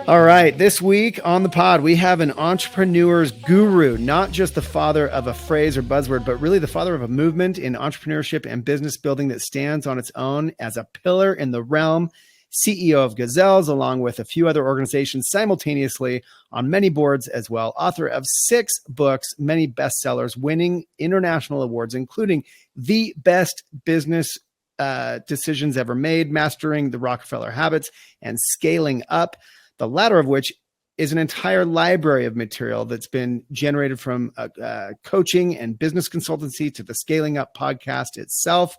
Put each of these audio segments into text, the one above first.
All right, this week on the pod, we have an entrepreneur's guru, not just the father of a phrase or buzzword, but really the father of a movement in entrepreneurship and business building that stands on its own as a pillar in the realm. CEO of Gazelles, along with a few other organizations simultaneously on many boards as well. Author of 6 books, many bestsellers, winning international awards, including the best business decisions ever made, mastering the Rockefeller habits and scaling up. The latter of which is an entire library of material that's been generated from coaching and business consultancy to the Scaling Up podcast itself.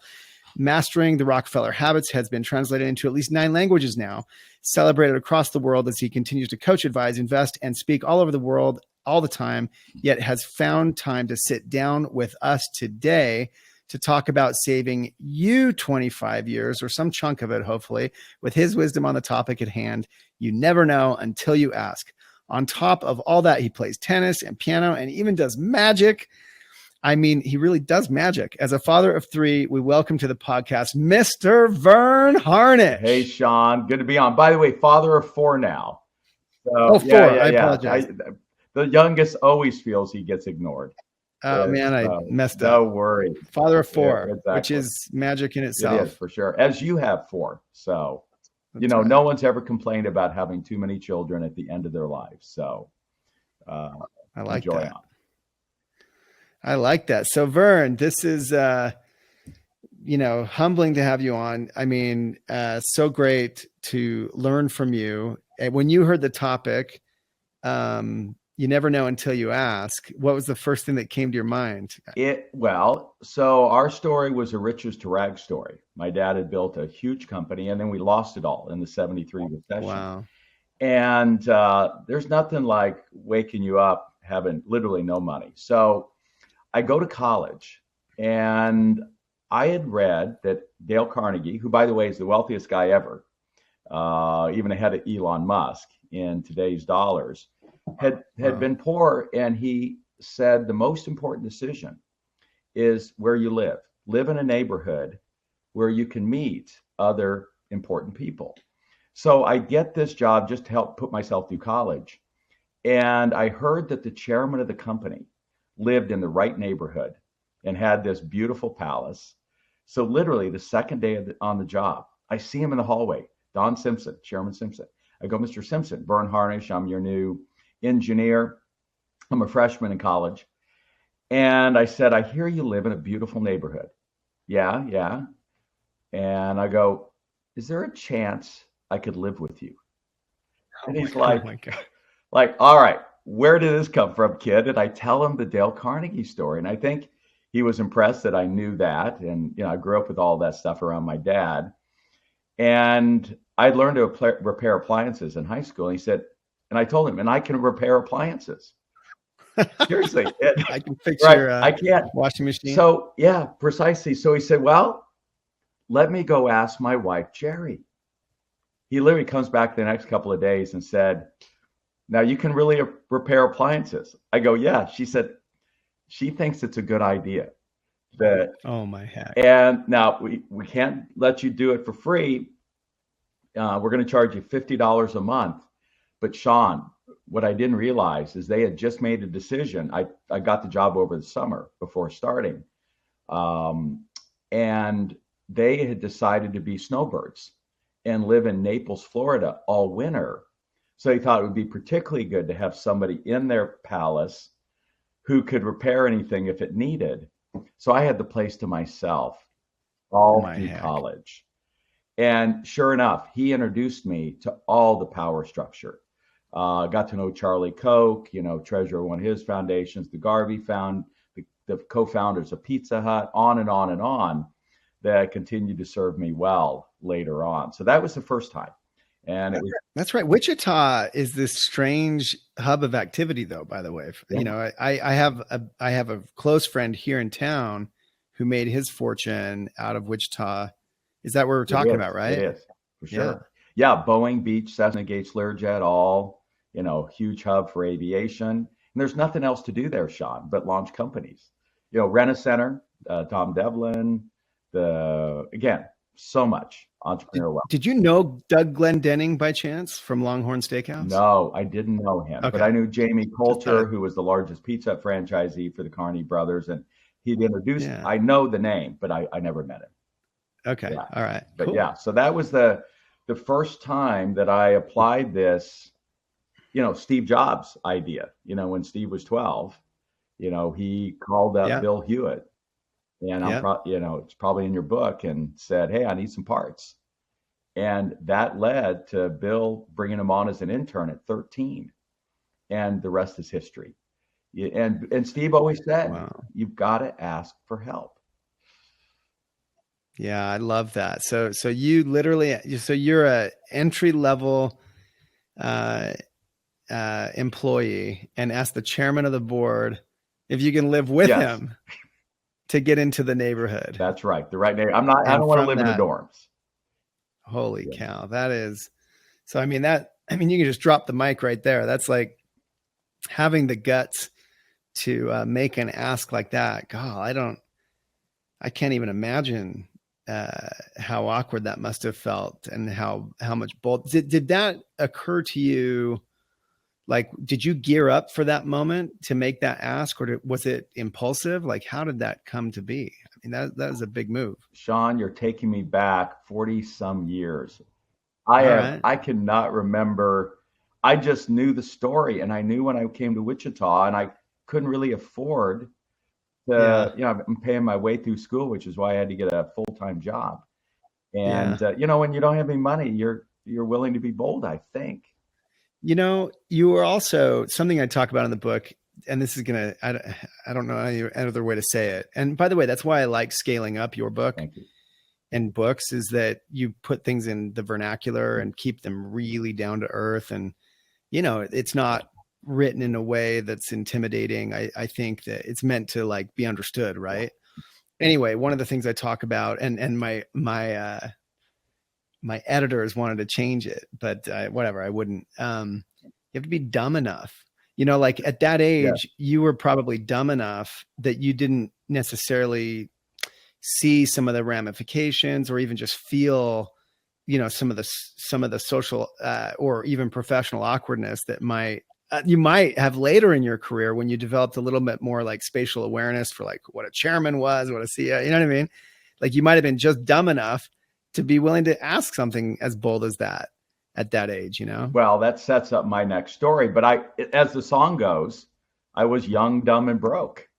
Mastering the Rockefeller habits has been translated into at least 9 languages now, celebrated across the world as he continues to coach, advise, invest, and speak all over the world all the time, yet has found time to sit down with us today to talk about saving you 25 years or some chunk of it, hopefully, with his wisdom on the topic at hand. You never know until you ask. On top of all that, he plays tennis and piano and even does magic. I mean, he really does magic. As a father of 3, we welcome to the podcast, Mr. Verne Harnish. Hey, Shawn. Good to be on. By the way, father of 4 now. So, 4. I apologize. The youngest always feels he gets ignored. Oh, man, I messed up. Don't worry. Father of 4, yeah, exactly. Which is magic in itself. It is, for sure. As you have 4. So, That's right. No one's ever complained about having too many children at the end of their lives. So, I like enjoy that. on. I like that. So, Verne, this is, humbling to have you on. I mean, so great to learn from you. And when you heard the topic, you never know until you ask. What was the first thing that came to your mind? So our story was a riches to rags story. My dad had built a huge company, and then we lost it all in the '73 recession. Wow. And there's nothing like waking you up having literally no money. So I go to college, and I had read that Dale Carnegie, who, by the way, is the wealthiest guy ever, even ahead of Elon Musk in today's dollars, had been poor. And he said the most important decision is where you live. Live in a neighborhood where you can meet other important people. So I get this job just to help put myself through college. And I heard that the chairman of the company lived in the right neighborhood and had this beautiful palace. So literally the second day on the job, I see him in the hallway, Don Simpson, Chairman Simpson. I go, Mr. Simpson, Verne Harnish, I'm your new engineer. I'm a freshman in college. And I said, I hear you live in a beautiful neighborhood. Yeah. And I go, is there a chance I could live with you? And he's like, all right, where did this come from, kid? And I tell him the Dale Carnegie story. And I think he was impressed that I knew that. And, I grew up with all that stuff around my dad. And I learned to repair appliances in high school. And he said, and I told him, and I can repair appliances. Seriously. I can fix your I can't. washing machine. So, yeah, precisely. So he said, well, let me go ask my wife, Jerry. He literally comes back the next couple of days and said, now you can really repair appliances. I go, yeah. She said, she thinks it's a good idea. Oh my heck. And now we can't let you do it for free. We're going to charge you $50 a month. But Shawn, what I didn't realize is they had just made a decision. I got the job over the summer before starting. And they had decided to be snowbirds and live in Naples, Florida all winter. So he thought it would be particularly good to have somebody in their palace who could repair anything if it needed. So I had the place to myself all through college. And sure enough, he introduced me to all the power structure. Got to know Charlie Koch, treasurer of one of his foundations, the Garvey the co-founders of Pizza Hut, on and on and on, that continued to serve me well later on. So that was the first time. And that's right. Wichita is this strange hub of activity, though, by the way. Yeah. I have a close friend here in town who made his fortune out of Wichita. Is that what we're talking about, right? It is, for sure. Yeah, Boeing, Beach, Cessna, Gates, Learjet, all, huge hub for aviation. And there's nothing else to do there, Shawn, but launch companies. Rena Center, Tom Devlin, again, so much entrepreneurial wealth. Did you know Doug Glendenning by chance from Longhorn Steakhouse? No, I didn't know him, but I knew Jamie Coulter, who was the largest pizza franchisee for the Carney brothers, and he'd introduced. Yeah. I know the name, but I never met him. Okay, Yeah. all right, But cool. yeah, so that was the first time that I applied this, Steve Jobs idea. When Steve was 12, he called up Bill Hewitt, and it's probably in your book, and said, "Hey, I need some parts." And that led to Bill bringing him on as an intern at 13. And the rest is history. And Steve always said, Wow. You've got to ask for help. Yeah, I love that. So you literally, you're a entry level employee, and ask the chairman of the board if you can live with him to get into the neighborhood. That's right. The right neighborhood. I don't want to live in the dorms. Holy cow. That is, so I mean, you can just drop the mic right there. That's like having the guts to make an ask like that. God, I can't even imagine how awkward that must have felt, and how much bold. Did that occur to you? Like, did you gear up for that moment to make that ask, or was it impulsive? Like, how did that come to be? I mean, that is a big move. Shawn, you're taking me back 40 some years. I cannot remember. I just knew the story, and I knew when I came to Wichita, and I couldn't really afford to, I'm paying my way through school, which is why I had to get a full-time job. And, when you don't have any money, you're willing to be bold, I think. You were also, something I talk about in the book, and this is going to, I don't know any other way to say it. And by the way, that's why I like scaling up your book and books, is that you put things in the vernacular and keep them really down to earth. And, it's not written in a way that's intimidating. I think that it's meant to like be understood. Right. Anyway, one of the things I talk about, and my editors wanted to change it, but whatever, I wouldn't. You have to be dumb enough, like at that age, you were probably dumb enough that you didn't necessarily see some of the ramifications, or even just feel, some of the social or even professional awkwardness that you might have later in your career, when you developed a little bit more like spatial awareness for like what a chairman was, what a CEO, you know what I mean? Like, you might've been just dumb enough to be willing to ask something as bold as that at that age, Well, that sets up my next story. But as the song goes, I was young, dumb, and broke.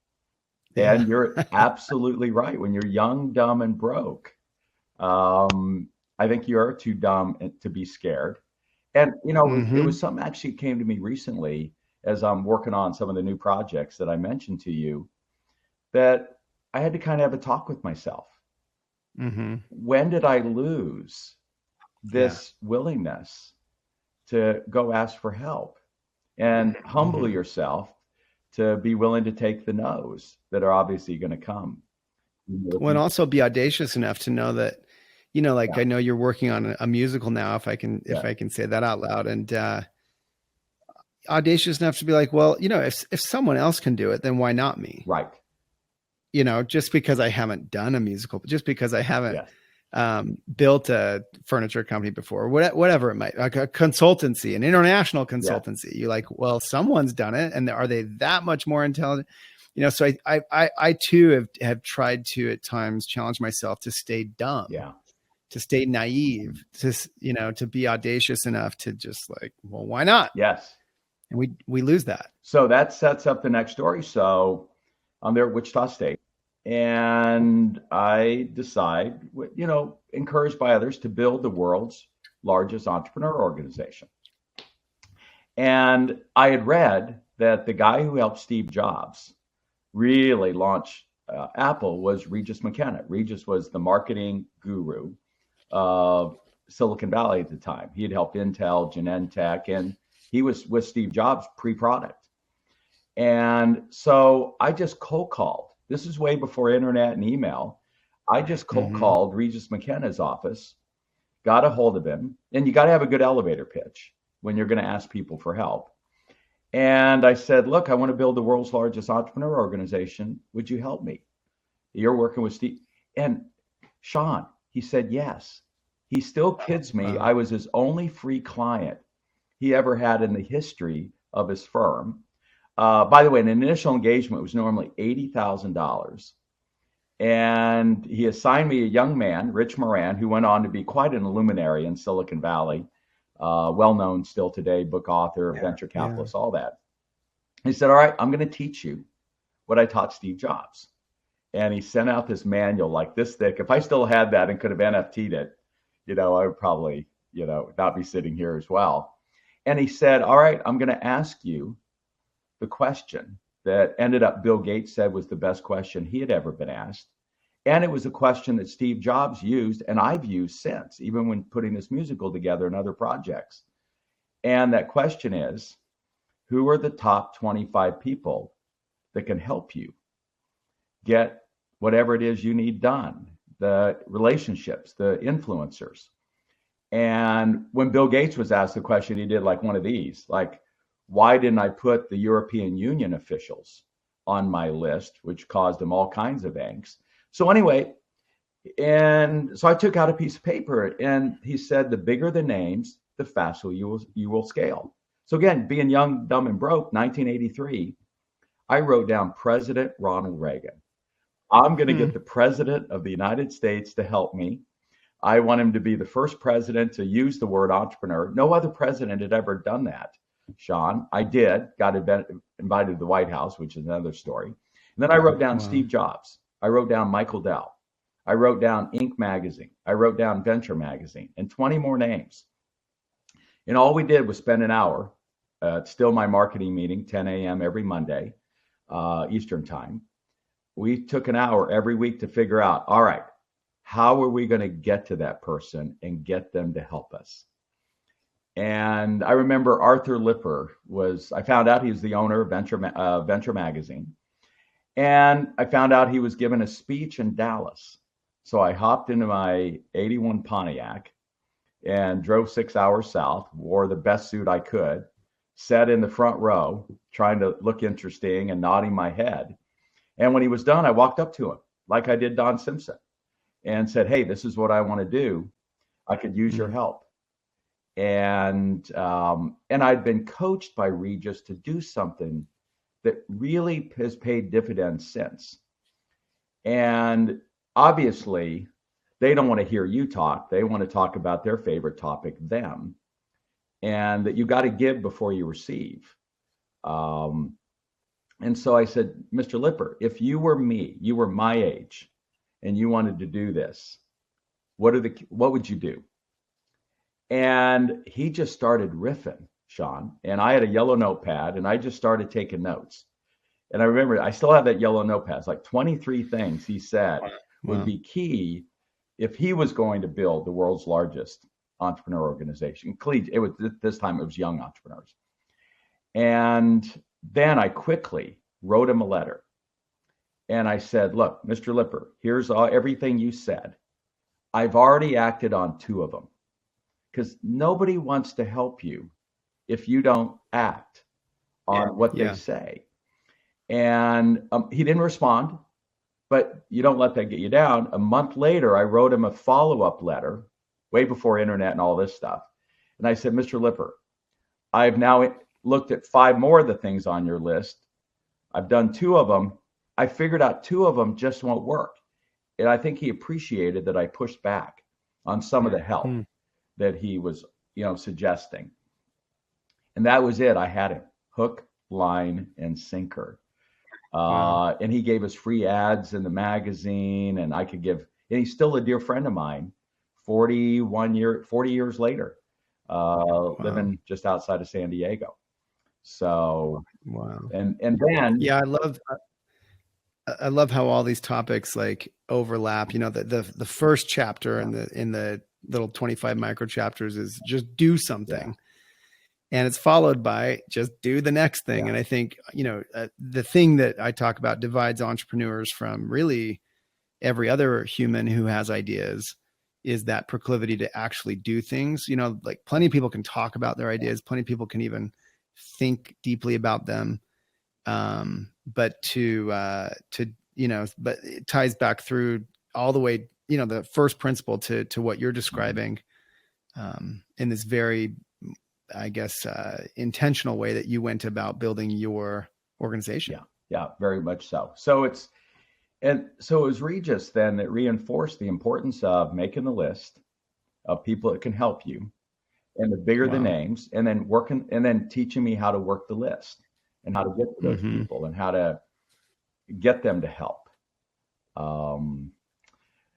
And you're absolutely right. When you're young, dumb, and broke, I think you're too dumb to be scared. And, it was something actually came to me recently as I'm working on some of the new projects that I mentioned to you, that I had to kind of have a talk with myself. When did I lose this willingness to go ask for help and humble yourself to be willing to take the no's that are obviously going to come? Well, and also be audacious enough to know that, I know you're working on a musical now, if I can say that out loud, and audacious enough to be like, well, if someone else can do it, then why not me? Right. Just because I haven't done a musical, just because I haven't built a furniture company before, whatever it might, like a consultancy, an international consultancy. You're like, well, someone's done it, and are they that much more intelligent? So I too have tried to at times challenge myself to stay dumb, to stay naive, to be audacious enough to just like, well, why not? Yes. And we lose that. So that sets up the next story. So I'm there at Wichita State, and I decide, encouraged by others, to build the world's largest entrepreneur organization. And I had read that the guy who helped Steve Jobs really launch Apple was Regis McKenna. Regis was the marketing guru of Silicon Valley at the time. He had helped Intel, Genentech, and he was with Steve Jobs pre-product. And so I just cold called. This is way before internet and email. I just cold called Regis McKenna's office, got a hold of him, and you got to have a good elevator pitch when you're going to ask people for help. And I said, look, I want to build the world's largest entrepreneur organization. Would you help me? You're working with Steve. And Shawn, he said, yes. He still kids me. I was his only free client he ever had in the history of his firm. By the way, an initial engagement was normally $80,000. And he assigned me a young man, Rich Moran, who went on to be quite an luminary in Silicon Valley, well known still today, book author, venture capitalist, all that. He said, all right, I'm going to teach you what I taught Steve Jobs. And he sent out this manual like this thick. If I still had that and could have NFT'd it, I would probably, not be sitting here as well. And he said, all right, I'm going to ask you the question that ended up Bill Gates said was the best question he had ever been asked. And it was a question that Steve Jobs used and I've used since, even when putting this musical together and other projects. And that question is, who are the top 25 people that can help you get whatever it is you need done? The relationships, the influencers. And when Bill Gates was asked the question, he did like one of these, like, why didn't I put the European Union officials on my list, which caused him all kinds of angst? So anyway, and so I took out a piece of paper and he said, the bigger the names, the faster you will scale. So again, being young, dumb, and broke, 1983, I wrote down President Ronald Reagan. I'm going to get the president of the United States to help me. I want him to be the first president to use the word entrepreneur. No other president had ever done that. Shawn, I did, got invited to the White House, which is another story. And then I wrote down Steve Jobs. I wrote down Michael Dell. I wrote down Inc. magazine. I wrote down Venture magazine and 20 more names. And all we did was spend an hour. It's still my marketing meeting, 10 a.m. every Monday, Eastern time. We took an hour every week to figure out, all right, how are we going to get to that person and get them to help us? And I remember Arthur Lipper I found out he was the owner of Venture magazine. And I found out he was giving a speech in Dallas. So I hopped into my 81 Pontiac and drove 6 hours south, wore the best suit I could, sat in the front row, trying to look interesting and nodding my head. And when he was done, I walked up to him like I did Don Simpson and said, hey, this is what I want to do. I could use your help. And I'd been coached by Regis to do something that really has paid dividends since. And obviously, they don't want to hear you talk. They want to talk about their favorite topic, them, and that you got to give before you receive. And so I said, Mr. Lipper, if you were me, you were my age, and you wanted to do this, what would you do? And he just started riffing, Shawn, and I had a yellow notepad and I just started taking notes. And I remember I still have that yellow notepad. It's like 23 things he said would be key if he was going to build the world's largest entrepreneur organization. This time it was young entrepreneurs. And then I quickly wrote him a letter. And I said, look, Mr. Lipper, here's everything you said. I've already acted on 2 of them. Because nobody wants to help you if you don't act on what they say. And he didn't respond, but you don't let that get you down. A month later, I wrote him a follow-up letter, way before internet and all this stuff. And I said, Mr. Lipper, I've now looked at 5 more of the things on your list. I've done 2 of them. I figured out 2 of them just won't work. And I think he appreciated that I pushed back on some of the help that he was, suggesting. And that was it. I had him hook, line, and sinker. And he gave us free ads in the magazine, and and he's still a dear friend of mine, 40 years later, living just outside of San Diego. So, and then, I love how all these topics like overlap. The first chapter in the little 25 micro chapters is just do something, and it's followed by just do the next thing. And I think the thing that I talk about divides entrepreneurs from really every other human who has ideas is that proclivity to actually do things. Like plenty of people can talk about their ideas, plenty of people can even think deeply about them. But it ties back through all the way the first principle to what you're describing, in this very, I guess, intentional way that you went about building your organization. Yeah, very much so. So it was Regis then that reinforced the importance of making the list of people that can help you, and the bigger the names, and then teaching me how to work the list and how to get to those people and how to get them to help.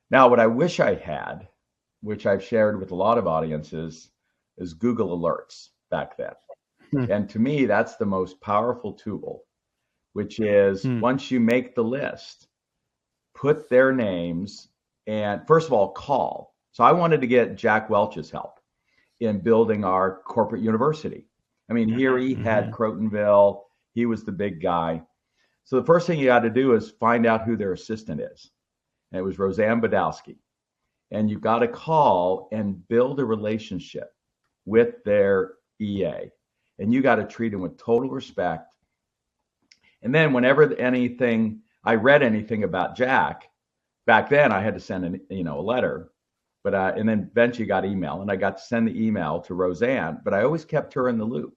Now, what I wish I had, which I've shared with a lot of audiences, is Google Alerts back then. And to me, that's the most powerful tool, which is once you make the list, put their names, and first of all, call. So I wanted to get Jack Welch's help in building our corporate university. I mean, here he had Crotonville. He was the big guy. So the first thing you got to do is find out who their assistant is. And it was Roseanne Badowski. And you got to call and build a relationship with their EA. And you got to treat them with total respect. And then whenever I read anything about Jack, back then I had to send a letter. But and then eventually got email, and I got to send the email to Roseanne, but I always kept her in the loop.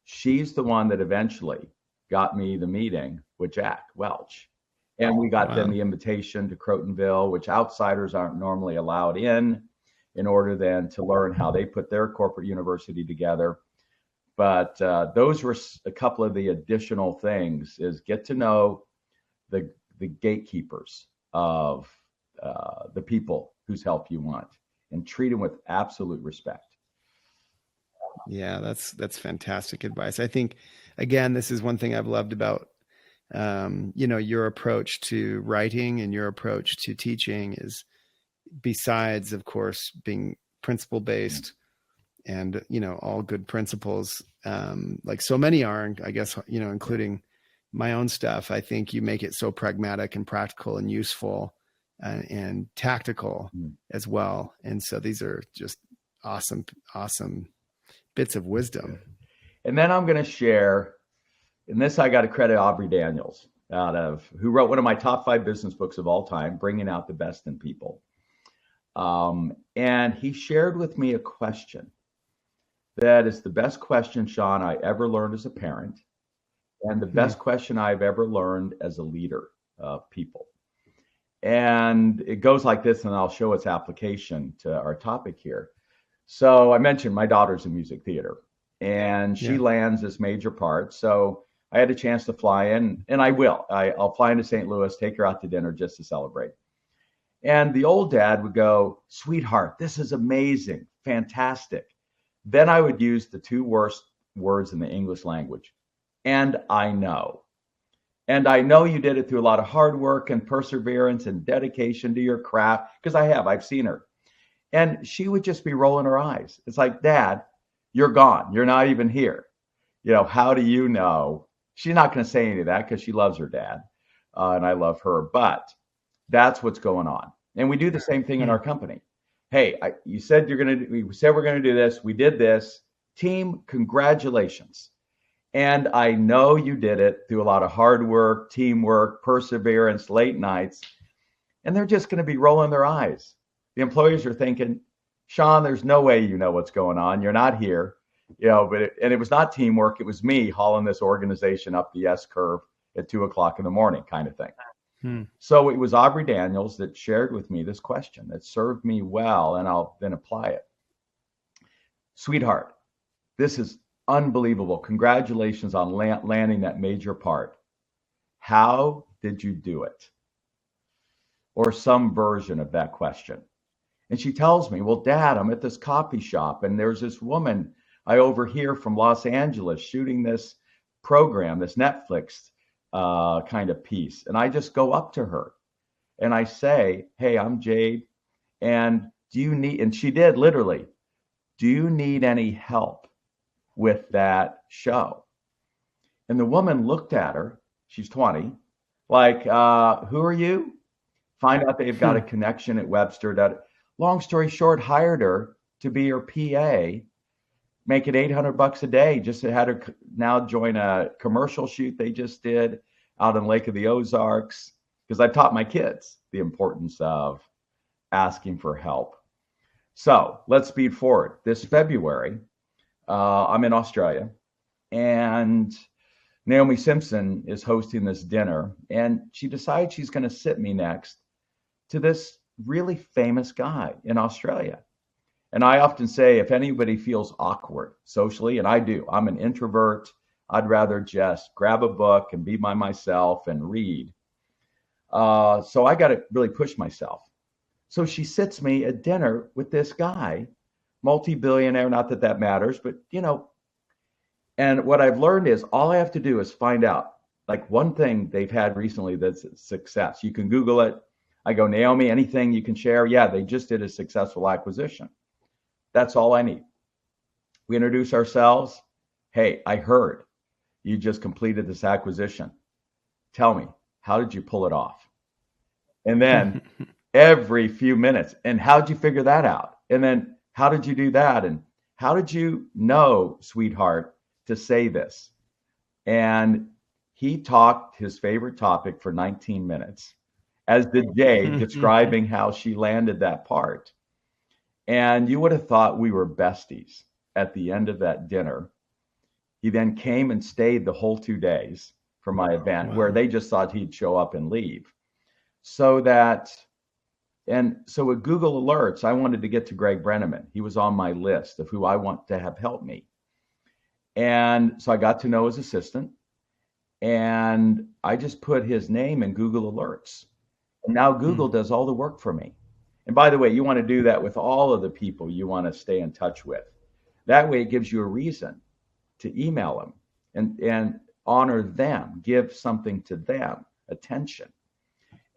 She's the one that eventually got me the meeting with Jack Welch. And we got them the invitation to Crotonville, which outsiders aren't normally allowed in order then to learn how they put their corporate university together. But those were a couple of the additional things, is get to know the gatekeepers of the people whose help you want, and treat them with absolute respect. Yeah, that's fantastic advice. I think, again, this is one thing I've loved about, your approach to writing and your approach to teaching is, besides, of course, being principle based and, all good principles, like so many are, I guess, including my own stuff. I think you make it so pragmatic and practical and useful and tactical as well. And so these are just awesome bits of wisdom. And then I'm going to share, and this I got to credit Aubrey Daniels, who wrote one of my top 5 business books of all time, Bringing Out the Best in People. And he shared with me a question that is the best question, Shawn, I ever learned as a parent, and the best question I've ever learned as a leader of people. And it goes like this, and I'll show its application to our topic here. So I mentioned my daughter's in music theater, and she lands this major part. So I had a chance to fly in, and I'll fly into St. Louis, take her out to dinner just to celebrate. And the old dad would go, "Sweetheart, this is amazing, fantastic." Then I would use the 2 worst words in the English language. "And I know. And I know you did it through a lot of hard work and perseverance and dedication to your craft," because I've seen her. And she would just be rolling her eyes. It's like, "Dad, you're gone. You're not even here. How do you know?" She's not going to say any of that because she loves her dad, and I love her. But that's what's going on. And we do the same thing in our company. "Hey, we said we're going to do this. We did this. Team, congratulations. And I know you did it through a lot of hard work, teamwork, perseverance, late nights." And they're just going to be rolling their eyes. The employees are thinking, "Shawn, there's no way you know what's going on. You're not here." And it was not teamwork. It was me hauling this organization up the S curve at 2:00 in the morning, kind of thing. So it was Aubrey Daniels that shared with me this question that served me well, and I'll then apply it. "Sweetheart, this is unbelievable. Congratulations on landing that major part. How did you do it?" Or some version of that question. And she tells me, "Well, Dad, I'm at this coffee shop, and there's this woman I overhear from Los Angeles shooting this program, this Netflix kind of piece. And I just go up to her and I say, 'Hey, I'm Jade. And and she did literally, "Do you need any help with that show?" And the woman looked at her, she's 20, like, "Who are you?" Find out they've got a connection at Webster. Long story short, hired her to be her PA, making $800 a day. Just had her now join a commercial shoot they just did out in Lake of the Ozarks. Because I've taught my kids the importance of asking for help. So let's speed forward. This February, I'm in Australia, and Naomi Simpson is hosting this dinner, and she decides she's going to sit me next to this really famous guy in Australia. And I often say, if anybody feels awkward socially, and I do, I'm an introvert, I'd rather just grab a book and be by myself and read. So I got to really push myself. So she sits me at dinner with this guy, multi-billionaire, not that that matters, but and what I've learned is all I have to do is find out like one thing they've had recently that's a success. You can Google it. I go, Naomi, anything you can share? Yeah, they just did a successful acquisition. That's all I need. We introduce ourselves. Hey, I heard you just completed this acquisition. Tell me, how did you pull it off? And then every few minutes, and how'd you figure that out? And then how did you do that? And how did you know, sweetheart, to say this? And he talked his favorite topic for 19 minutes, as did Jay, describing how she landed that part. And you would have thought we were besties at the end of that dinner. He then came and stayed the whole 2 days for my event, where they just thought he'd show up and leave. So with Google Alerts, I wanted to get to Greg Brenneman. He was on my list of who I want to have help me. And so I got to know his assistant, and I just put his name in Google Alerts. And now Google does all the work for me. And by the way, you want to do that with all of the people you want to stay in touch with. That way it gives you a reason to email them and honor them, give something to them, attention.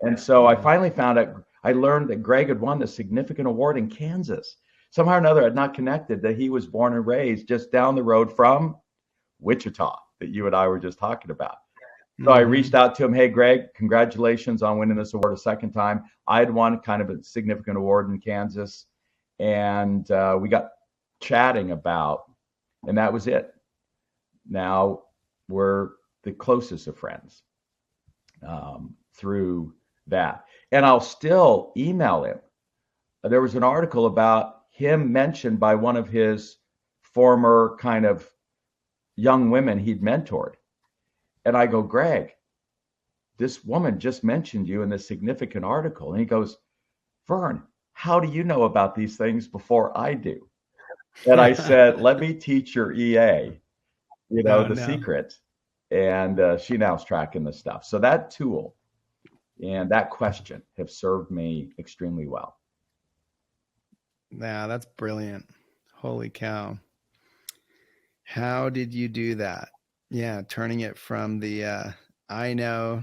And so I finally found out, I learned that Greg had won a significant award in Kansas. Somehow or another, I'd not connected that he was born and raised just down the road from Wichita that you and I were just talking about. So I reached out to him. Hey, Greg, congratulations on winning this award a second time. I had won kind of a significant award in Kansas. And we got chatting about, and that was it. Now we're the closest of friends through that. And I'll still email him. There was an article about him mentioned by one of his former kind of young women he'd mentored. And I go, Greg, this woman just mentioned you in this significant article. And he goes, Verne, how do you know about these things before I do? And I said, let me teach your EA, secret. And she now's tracking the stuff. So that tool and that question have served me extremely well. Yeah, that's brilliant. Holy cow. How did you do that? Yeah, turning it from the I know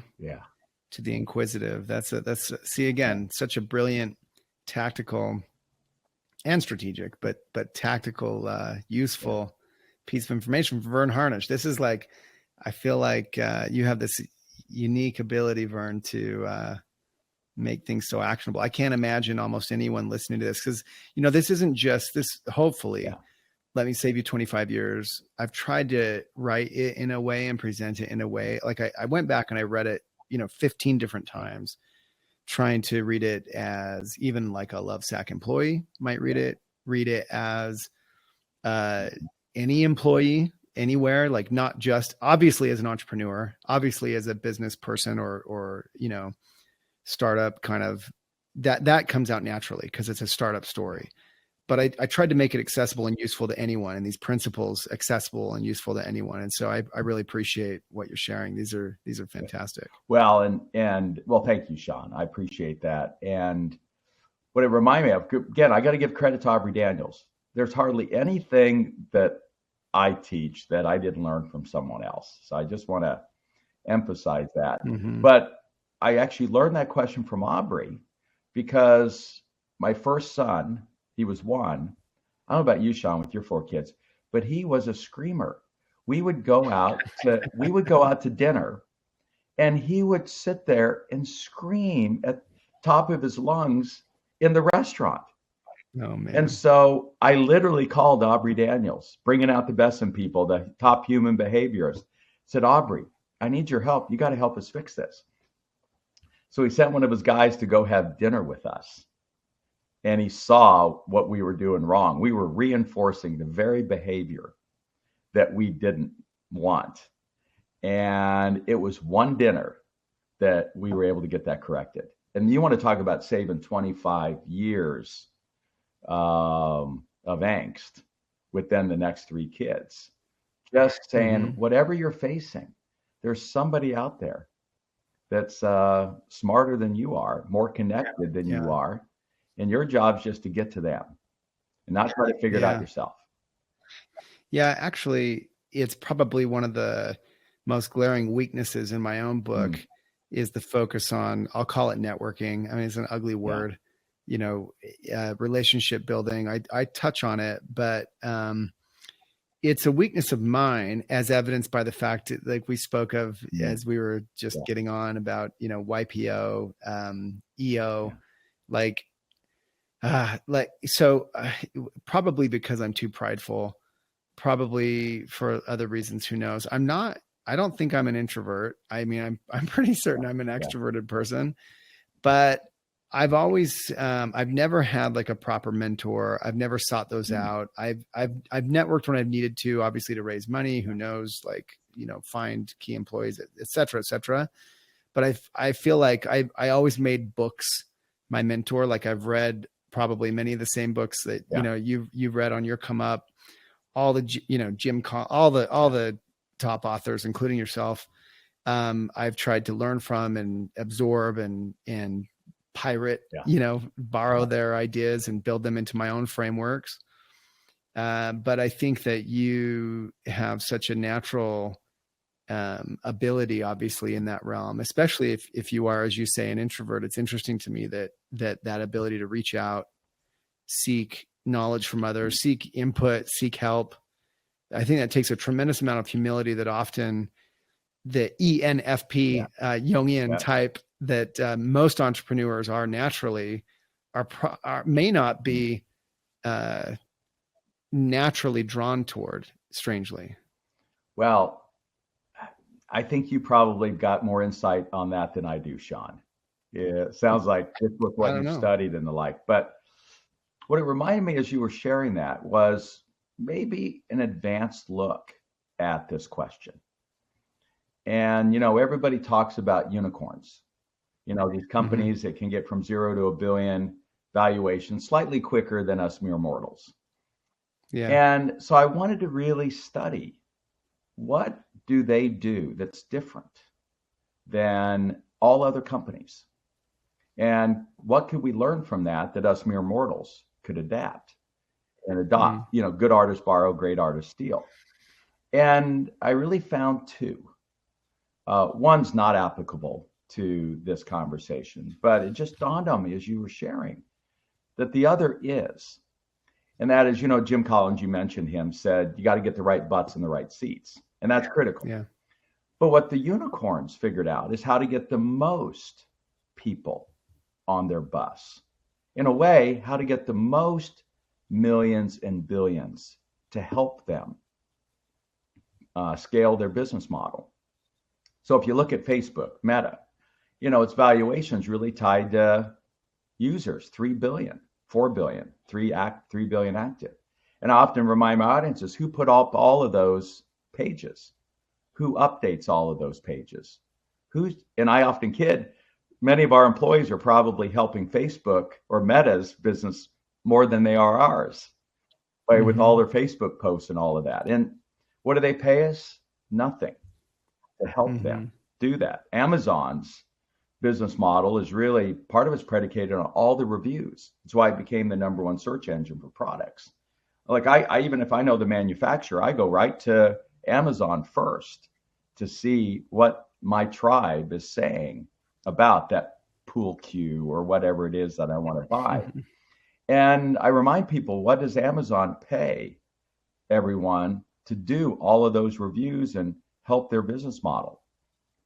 to the inquisitive. That's see again, such a brilliant tactical and strategic, but tactical, useful piece of information from Verne Harnish. This is like, I feel like you have this unique ability, Verne, to make things so actionable. I can't imagine almost anyone listening to this because, this isn't just this, hopefully. Yeah. Let me save you 25 years. I've tried to write it in a way and present it in a way. Like I went back and I read it, 15 different times, trying to read it as even like a Lovesac employee might read it as any employee anywhere, like not just obviously as an entrepreneur, obviously as a business person or startup kind of that comes out naturally because it's a startup story. But I tried to make it accessible and useful to anyone, and these principles accessible and useful to anyone. And so I really appreciate what you're sharing. These are fantastic. Well, and thank you, Shawn. I appreciate that. And what it reminded me of, again, I got to give credit to Aubrey Daniels. There's hardly anything that I teach that I didn't learn from someone else. So I just want to emphasize that. Mm-hmm. But I actually learned that question from Aubrey because my first son, he was one. I don't know about you, Shawn, with your 4 kids, but he was a screamer. We would go out to dinner, and he would sit there and scream at top of his lungs in the restaurant. Oh, man. And so I literally called Aubrey Daniels, bringing out the best in people, the top human behaviorist. Said, Aubrey, I need your help. You got to help us fix this. So he sent one of his guys to go have dinner with us. and he saw what we were doing wrong. We were reinforcing the very behavior that we didn't want. And it was one dinner that we were able to get that corrected. And you want to talk about saving 25 years of angst within the next 3 kids. Just saying, whatever you're facing, there's somebody out there that's smarter than you are, more connected than you are. And your job's just to get to them and not try to figure it out yourself. Yeah, actually, it's probably one of the most glaring weaknesses in my own book is the focus on, I'll call it networking. I mean, it's an ugly word, relationship building. I touch on it, but it's a weakness of mine, as evidenced by the fact that, like we spoke of as we were just getting on about, YPO, EO, probably because I'm too prideful, probably for other reasons, who knows? I don't think I'm an introvert. I mean, I'm pretty certain I'm an extroverted person, but I've always, I've never had like a proper mentor. I've never sought those out. I've networked when I've needed to, obviously to raise money, who knows, find key employees, et cetera. But I feel like I always made books my mentor. Like I've read probably many of the same books that, you've read on your come up, all the, all the top authors, including yourself. I've tried to learn from and absorb and pirate, borrow their ideas and build them into my own frameworks. But I think that you have such a natural ability, obviously, in that realm, especially if you are, as you say, an introvert. It's interesting to me that ability to reach out, seek knowledge from others, seek input, seek help. I think that takes a tremendous amount of humility that often the ENFP, Jungian type that most entrepreneurs are naturally may not be naturally drawn toward, strangely. Well, I think you probably got more insight on that than I do, Shawn. Yeah, it sounds like just with what you studied and the like. But what it reminded me as you were sharing that was maybe an advanced look at this question. And, everybody talks about unicorns, these companies that can get from 0 to 1 billion valuation slightly quicker than us mere mortals. Yeah. And so I wanted to really study, what do they do that's different than all other companies? And what could we learn from that us mere mortals could adapt and adopt? Good artists borrow, great artists steal. And I really found 2. One's not applicable to this conversation, but it just dawned on me as you were sharing that the other is. And that is, Jim Collins, you mentioned him, said, you got to get the right butts in the right seats. And that's critical. Yeah. But what the unicorns figured out is how to get the most people on their bus. In a way, how to get the most millions and billions to help them scale their business model. So if you look at Facebook, Meta, its valuation is really tied to users, 3 billion, 4 billion, 3 billion active. And I often remind my audiences, who put up all of those pages? Who updates all of those pages? And I often kid, many of our employees are probably helping Facebook or Meta's business more than they are ours, with all their Facebook posts and all of that. And what do they pay us? Nothing to help them do that. Amazon's business model is really, part of it's predicated on all the reviews. That's why it became the #1 search engine for products. Like I even if I know the manufacturer, I go right to Amazon first to see what my tribe is saying about that pool cue or whatever it is that I want to buy. And I remind people, what does Amazon pay everyone to do all of those reviews and help their business model?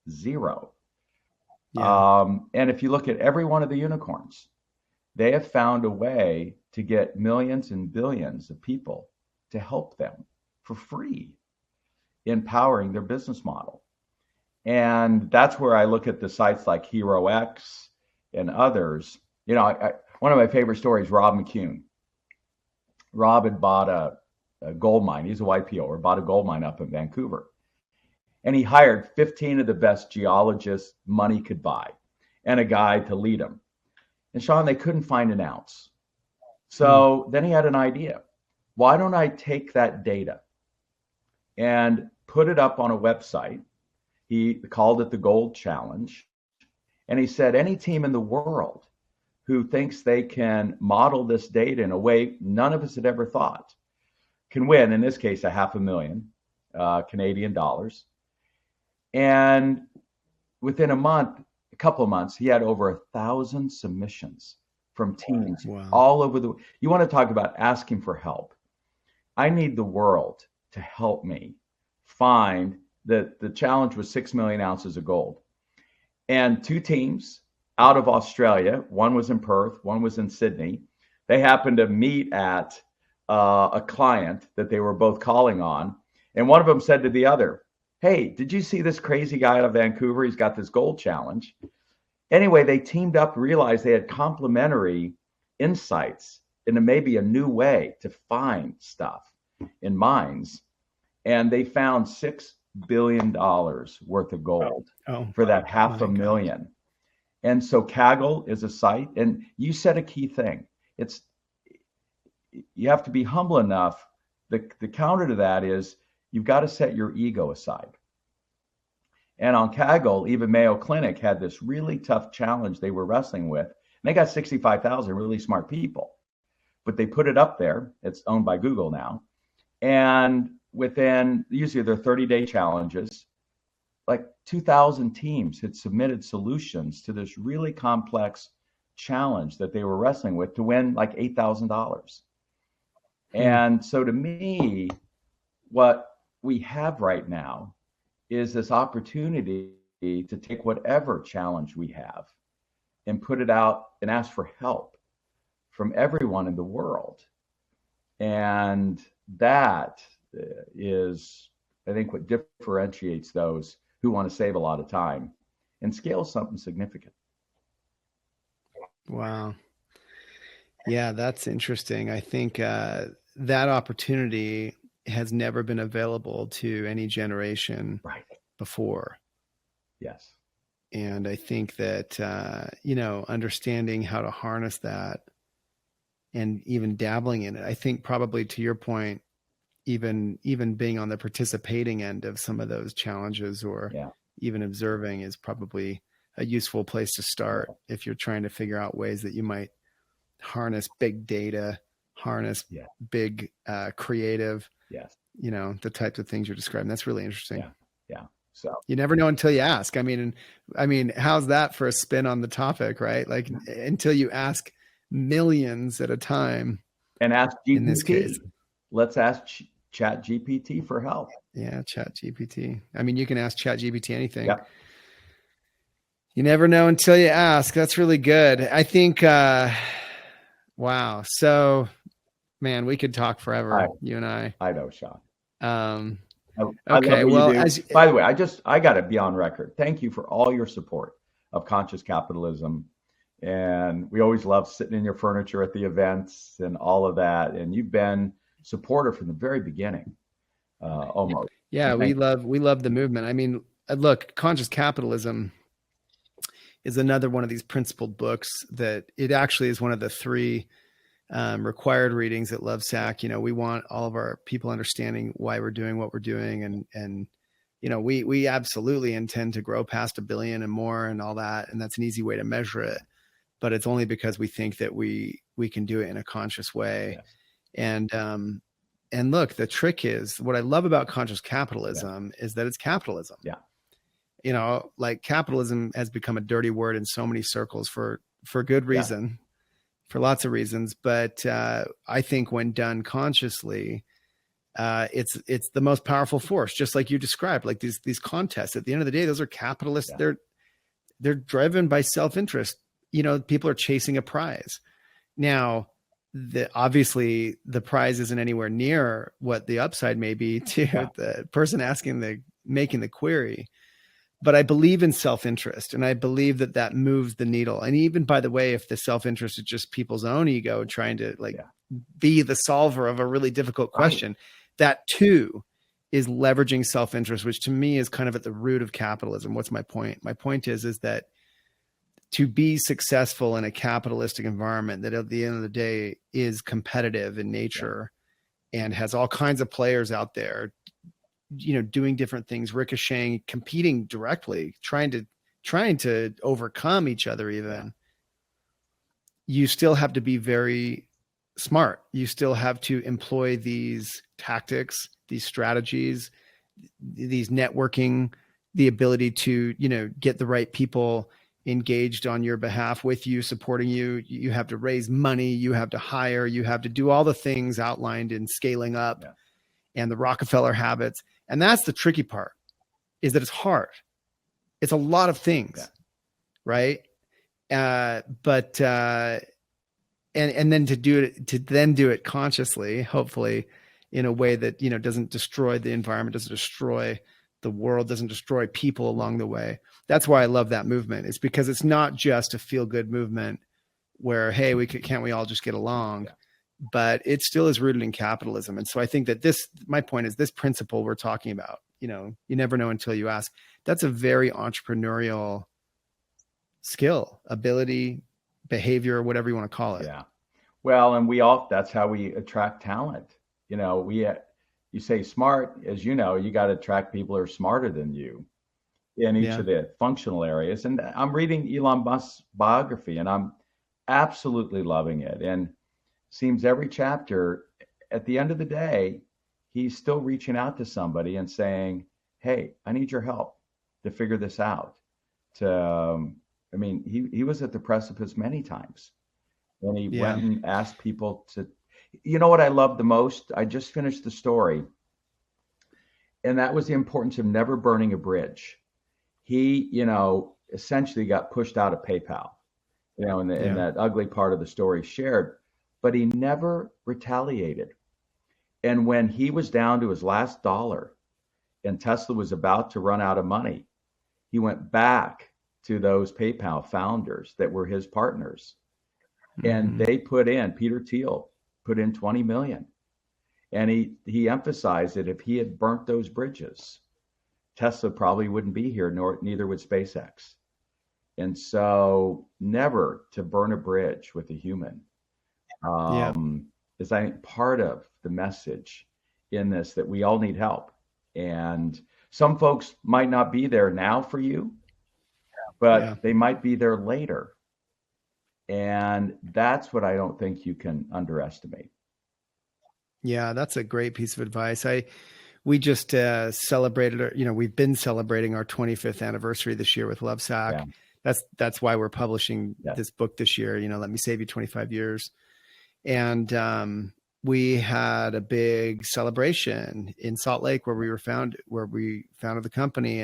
0. Yeah. And if you look at every one of the unicorns, they have found a way to get millions and billions of people to help them for free, empowering their business model. And that's where I look at the sites like HeroX and others. One One of my favorite stories, Rob McCune. Rob had bought a gold mine. He's a YPO, bought a gold mine up in Vancouver. And he hired 15 of the best geologists money could buy and a guy to lead them. And Shawn, they couldn't find an ounce. So then he had an idea. Why don't I take that data and put it up on a website? He called it the Gold Challenge. And he said, any team in the world who thinks they can model this data in a way none of us had ever thought can win, in this case, $500,000 Canadian dollars. And within a couple of months, he had over 1,000 submissions from teams all over the. You want to talk about asking for help? I need the world to help me find that the challenge was 6 million ounces of gold. And 2 teams out of Australia, one was in Perth, one was in Sydney. They happened to meet at a client that they were both calling on. And one of them said to the other, hey, did you see this crazy guy out of Vancouver? He's got this gold challenge. Anyway, they teamed up, realized they had complementary insights into maybe a new way to find stuff in mines. And they found $6 billion worth of gold for that $500,000. And so Kaggle is a site. And you said a key thing. You have to be humble enough. The counter to that is you've got to set your ego aside. And on Kaggle, even Mayo Clinic had this really tough challenge they were wrestling with. And they got 65,000 really smart people, but they put it up there. It's owned by Google now. And within usually their 30-day challenges, like 2,000 teams had submitted solutions to this really complex challenge that they were wrestling with to win like $8,000. And so to me, what we have right now is this opportunity to take whatever challenge we have and put it out and ask for help from everyone in the world. And that is, I think, what differentiates those who want to save a lot of time and scale something significant. Wow. Yeah, that's interesting. I think that opportunity has never been available to any generation before. Yes. And I think that, understanding how to harness that and even dabbling in it, I think probably to your point, even being on the participating end of some of those challenges or even observing is probably a useful place to start if you're trying to figure out ways that you might harness big data, harness big creative, the types of things you're describing. That's really interesting. Yeah. So you never know until you ask. I mean, how's that for a spin on the topic, right? Like until you ask millions at a time. And ask GPT. In this case, let's ask Chat GPT for help. Yeah, Chat GPT. I mean, you can ask Chat GPT anything. Yeah. You never know until you ask. That's really good. I think, wow. So, man, we could talk forever, you and I. I know, Shawn. Okay. Well, by the way, I got to be on record. Thank you for all your support of conscious capitalism. And we always love sitting in your furniture at the events and all of that. And you've been supporter from the very beginning, almost. Yeah, we love the movement. I mean, look, conscious capitalism is another one of these principled books that it actually is one of the 3 required readings at Lovesac. We want all of our people understanding why we're doing what we're doing. And we absolutely intend to grow past 1 billion and more and all that. And that's an easy way to measure it, but it's only because we think that we can do it in a conscious way. Yes. And look, the trick is what I love about conscious capitalism is that it's capitalism. Yeah. Like capitalism has become a dirty word in so many circles for good reason, for lots of reasons. But I think when done consciously, it's the most powerful force, just like you described, like these contests. At the end of the day, those are capitalists. Yeah. They're driven by self-interest. People are chasing a prize. Now, obviously the prize isn't anywhere near what the upside may be to the person making the query. but I believe in self-interest, and I believe that that moves the needle. And even, by the way, if the self-interest is just people's own ego trying to be the solver of a really difficult question, that too is leveraging self-interest, which to me is kind of at the root of capitalism. What's my point? My point is that to be successful in a capitalistic environment that at the end of the day is competitive in nature and has all kinds of players out there, doing different things, ricocheting, competing directly, trying to overcome each other even, you still have to be very smart. You still have to employ these tactics, these strategies, these networking, the ability to, get the right people engaged on your behalf with you, supporting you. You have to raise money, you have to hire, you have to do all the things outlined in Scaling Up and the Rockefeller habits. And that's the tricky part, is that it's hard. It's a lot of things, right? And then to do it consciously, hopefully in a way that, doesn't destroy the environment, doesn't destroy the world, doesn't destroy people along the way. That's why I love that movement. It's because it's not just a feel good movement where, hey, can't we all just get along? But it still is rooted in capitalism. And so I think that my point is this principle we're talking about, you never know until you ask. That's a very entrepreneurial skill, ability, behavior, whatever you want to call it. Yeah. Well, and that's how we attract talent. You say smart, as you know, you got to attract people who are smarter than you in each of the functional areas. And I'm reading Elon Musk's biography and I'm absolutely loving it. And seems every chapter, at the end of the day, he's still reaching out to somebody and saying, hey, I need your help to figure this out. He was at the precipice many times. And he went and asked people to, what I love the most? I just finished the story. And that was the importance of never burning a bridge. He, essentially got pushed out of PayPal, in that ugly part of the story shared, but he never retaliated. And when he was down to his last dollar and Tesla was about to run out of money, he went back to those PayPal founders that were his partners. And they Peter Thiel put in 20 million. And he emphasized that if he had burnt those bridges, Tesla probably wouldn't be here, neither would SpaceX. And so never to burn a bridge with a human is, I think, part of the message in this, that we all need help. And some folks might not be there now for you, but they might be there later. And that's what I don't think you can underestimate. Yeah, that's a great piece of advice. We just celebrated, we've been celebrating our 25th anniversary this year with Lovesac. Yeah. That's why we're publishing this book this year. Let me save you 25 years. And we had a big celebration in Salt Lake where we founded the company,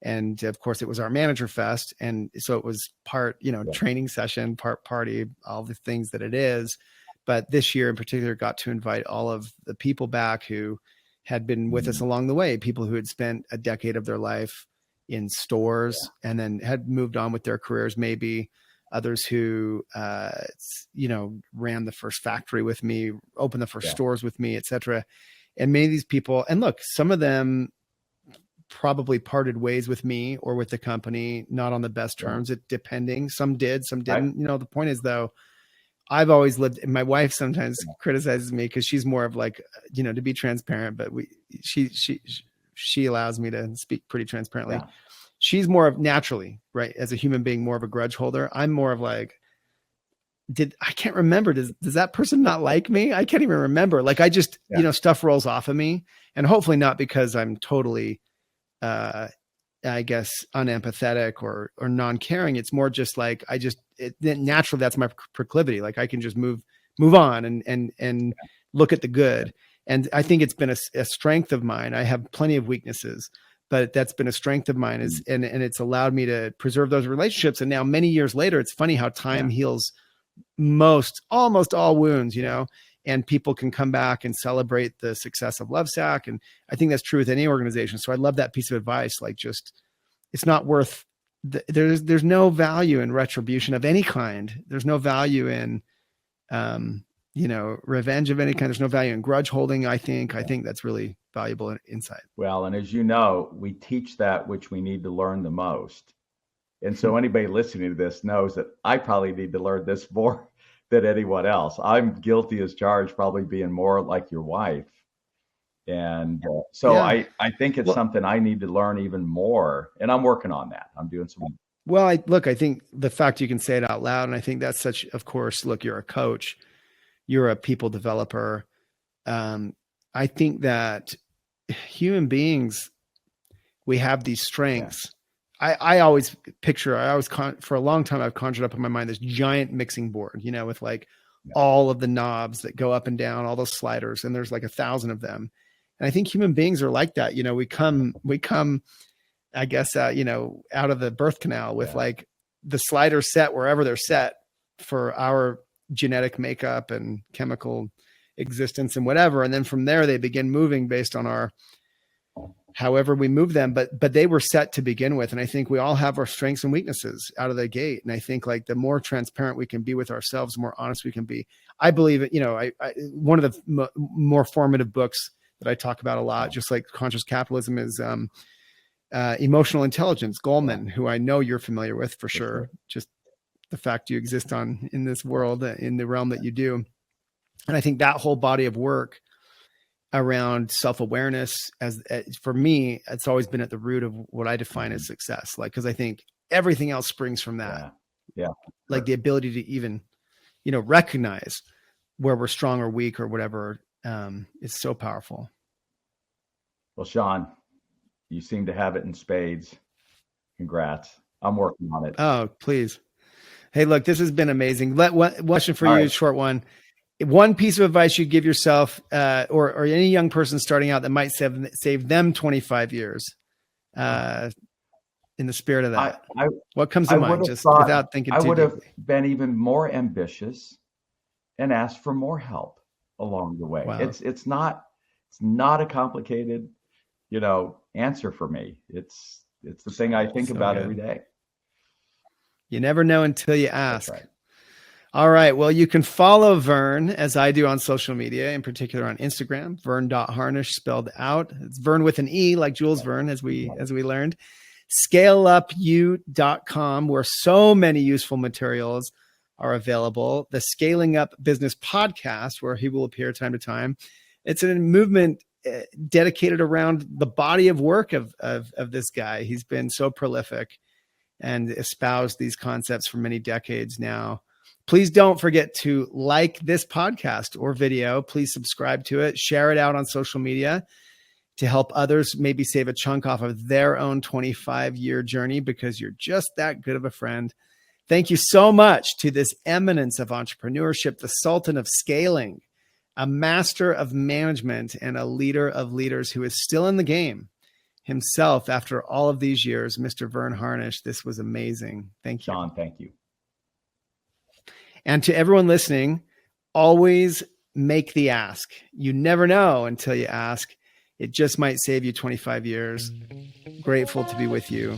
and of course it was our manager fest. And so it was part, training session, part party, all the things that it is. But this year in particular, got to invite all of the people back who had been with us along the way, people who had spent a decade of their life in stores and then had moved on with their careers, maybe others who, ran the first factory with me, opened the first stores with me, et cetera. And many of these people, and look, some of them probably parted ways with me or with the company, not on the best terms, depending. Some did, some didn't. The point is, though, I've always lived, and my wife sometimes criticizes me because she's more of like, to be transparent, but she allows me to speak pretty transparently. Yeah. She's more of naturally, right, as a human being, more of a grudge holder. I'm more of like, I can't remember. Does that person not like me? I can't even remember. Like I just, stuff rolls off of me, and hopefully not because I'm totally, I guess, unempathetic or non-caring. It's more just like, naturally that's my proclivity. Like I can just move on and look at the good. And I think it's been a strength of mine. I have plenty of weaknesses, but that's been a strength of mine and it's allowed me to preserve those relationships. And now many years later, it's funny how time heals almost all wounds, and people can come back and celebrate the success of Lovesac. And I think that's true with any organization. So I love that piece of advice. Like just, it's not worth there's no value in retribution of any kind. There's no value in, revenge of any kind. There's no value in grudge holding. I think that's really valuable insight. Well, and as you know, we teach that which we need to learn the most. And so anybody listening to this knows that I probably need to learn this more than anyone else. I'm guilty as charged, probably being more like your wife. And I think it's something I need to learn even more. And I'm working on that. I'm doing some. Well, I think the fact you can say it out loud, and I think that's such, of course, look, you're a coach, you're a people developer. I think that human beings, we have these strengths. Yeah. I always picture, for a long time, I've conjured up in my mind this giant mixing board, with like all of the knobs that go up and down, all those sliders, and there's like 1,000 of them. And I think human beings are like that. We come, I guess, out of the birth canal with like the sliders set wherever they're set for our genetic makeup and chemical existence and whatever. And then from there, they begin moving based on however we move them, but they were set to begin with. And I think we all have our strengths and weaknesses out of the gate. And I think like the more transparent we can be with ourselves, the more honest we can be. I believe it, one of the more formative books that I talk about a lot, just like Conscious Capitalism, is Emotional Intelligence, Goleman, who I know you're familiar with for sure. Just the fact you exist in this world, in the realm that you do. And I think that whole body of work around self-awareness, as for me, it's always been at the root of what I define as success. Like, cause I think everything else springs from that. Yeah. Like the ability to even, recognize where we're strong or weak or whatever, is so powerful. Well, Shawn, you seem to have it in spades. Congrats. I'm working on it. Oh, please. Hey, look, this has been amazing. One question for you, short one. One piece of advice you'd give yourself, or any young person starting out that might save them 25 years, in the spirit of that. What comes to mind, just without thinking too deeply? I would have been even more ambitious and asked for more help along the way. Wow. It's not a complicated, answer for me. It's the thing I think about every day. You never know until you ask. That's right. All right. Well, you can follow Verne, as I do, on social media, in particular on Instagram, Verne.Harnish, spelled out. It's Verne with an E, like Jules Verne, as we learned. ScaleUpU.com, where so many useful materials are available. The Scaling Up Business podcast, where he will appear time to time. It's a movement dedicated around the body of work of this guy. He's been so prolific and espoused these concepts for many decades now. Please don't forget to like this podcast or video. Please subscribe to it, share it out on social media to help others maybe save a chunk off of their own 25-year journey, because you're just that good of a friend. Thank you so much to this eminence of entrepreneurship, the Sultan of Scaling, a master of management and a leader of leaders who is still in the game himself after all of these years, Mr. Verne Harnish. This was amazing. Thank you. Shawn, thank you. And to everyone listening, always make the ask. You never know until you ask. It just might save you 25 years. Grateful to be with you.